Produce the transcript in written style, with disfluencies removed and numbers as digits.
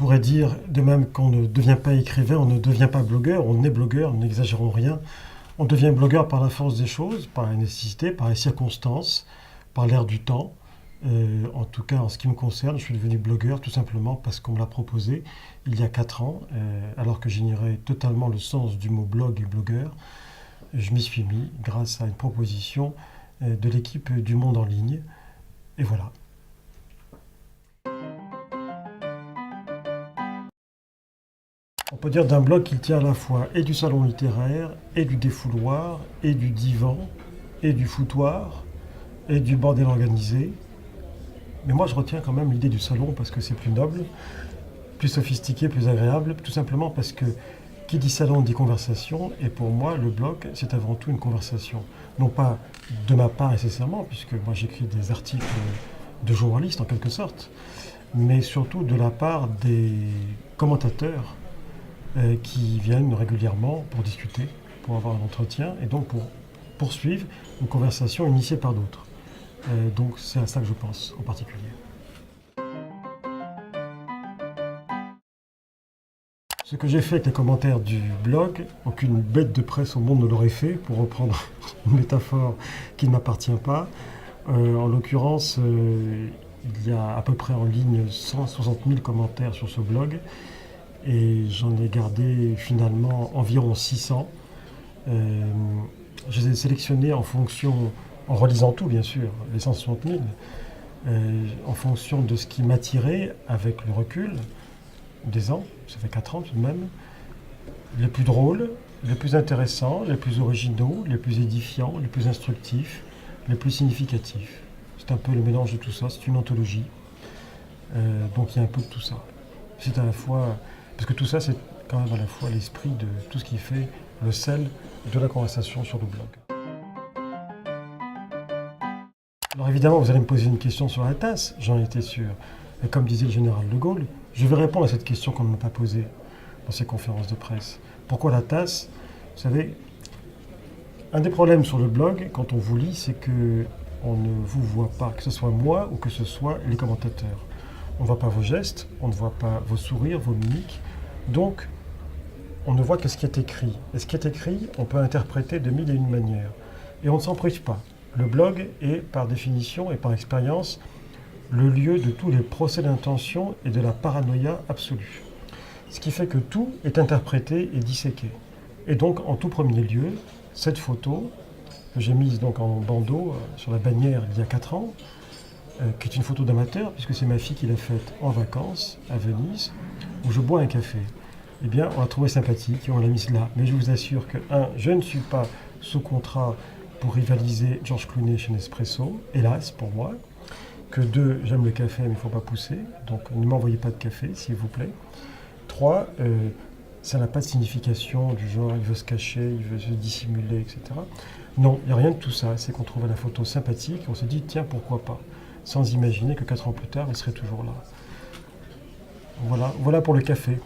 pourrait dire, de même qu'on ne devient pas écrivain, on ne devient pas blogueur, on est blogueur, n'exagérons rien. On devient blogueur par la force des choses, par la nécessité, par les circonstances, par l'air du temps. En tout cas, en ce qui me concerne, je suis devenu blogueur tout simplement parce qu'on me l'a proposé il y a 4 ans, alors que j'ignorais totalement le sens du mot blog et blogueur. Je m'y suis mis grâce à une proposition de l'équipe du Monde en ligne. Et voilà. On peut dire d'un blog qu'il tient à la fois et du salon littéraire, et du défouloir, et du divan, et du foutoir, et du bordel organisé. Mais moi, je retiens quand même l'idée du salon parce que c'est plus noble, plus sophistiqué, plus agréable, tout simplement parce que qui dit salon dit conversation, et pour moi, le blog, c'est avant tout une conversation. Non pas de ma part nécessairement, puisque moi j'écris des articles de journalistes en quelque sorte, mais surtout de la part des commentateurs qui viennent régulièrement pour discuter, pour avoir un entretien, et donc pour poursuivre une conversation initiée par d'autres. Donc c'est à ça que je pense en particulier. Ce que j'ai fait avec les commentaires du blog, aucune bête de presse au monde ne l'aurait fait, pour reprendre une métaphore qui ne m'appartient pas. En l'occurrence, il y a à peu près en ligne 160 000 commentaires sur ce blog, et j'en ai gardé finalement environ 600. Je les ai sélectionnés en fonction, en relisant tout bien sûr, les 160 000, en fonction de ce qui m'attirait avec le recul des ans, ça fait 4 ans tout de même, les plus drôles, les plus intéressants, les plus originaux, les plus édifiants, les plus instructifs, les plus significatifs. C'est un peu le mélange de tout ça, c'est une anthologie. Donc il y a un peu de tout ça. C'est à la fois, parce que tout ça c'est quand même à la fois l'esprit de tout ce qui fait le sel de la conversation sur le blog. Alors évidemment, vous allez me poser une question sur la tasse, j'en étais sûr. Et comme disait le général de Gaulle, je vais répondre à cette question qu'on ne m'a pas posée dans ces conférences de presse. Pourquoi la tasse? Vous savez, un des problèmes sur le blog, quand on vous lit, c'est que on ne vous voit pas, que ce soit moi ou que ce soit les commentateurs. On ne voit pas vos gestes, on ne voit pas vos sourires, vos mimiques. Donc, on ne voit que ce qui est écrit. Et ce qui est écrit, on peut l'interpréter de mille et une manières. Et on ne s'en prive pas. Le blog est, par définition et par expérience, le lieu de tous les procès d'intention et de la paranoïa absolue. Ce qui fait que tout est interprété et disséqué. Et donc, en tout premier lieu, cette photo, que j'ai mise donc en bandeau sur la bannière il y a 4 ans, qui est une photo d'amateur, puisque c'est ma fille qui l'a faite en vacances à Venise, où je bois un café. Eh bien, on l'a trouvé sympathique et on l'a mise là. Mais je vous assure que, 1, je ne suis pas sous contrat pour rivaliser George Clooney chez Nespresso, hélas pour moi. Que 2, j'aime le café mais il ne faut pas pousser, donc ne m'envoyez pas de café s'il vous plaît. 3, ça n'a pas de signification du genre il veut se cacher, il veut se dissimuler, etc. Non, il n'y a rien de tout ça, c'est qu'on trouvait la photo sympathique, on s'est dit tiens pourquoi pas, sans imaginer que 4 ans plus tard elle serait toujours là. Voilà pour le café.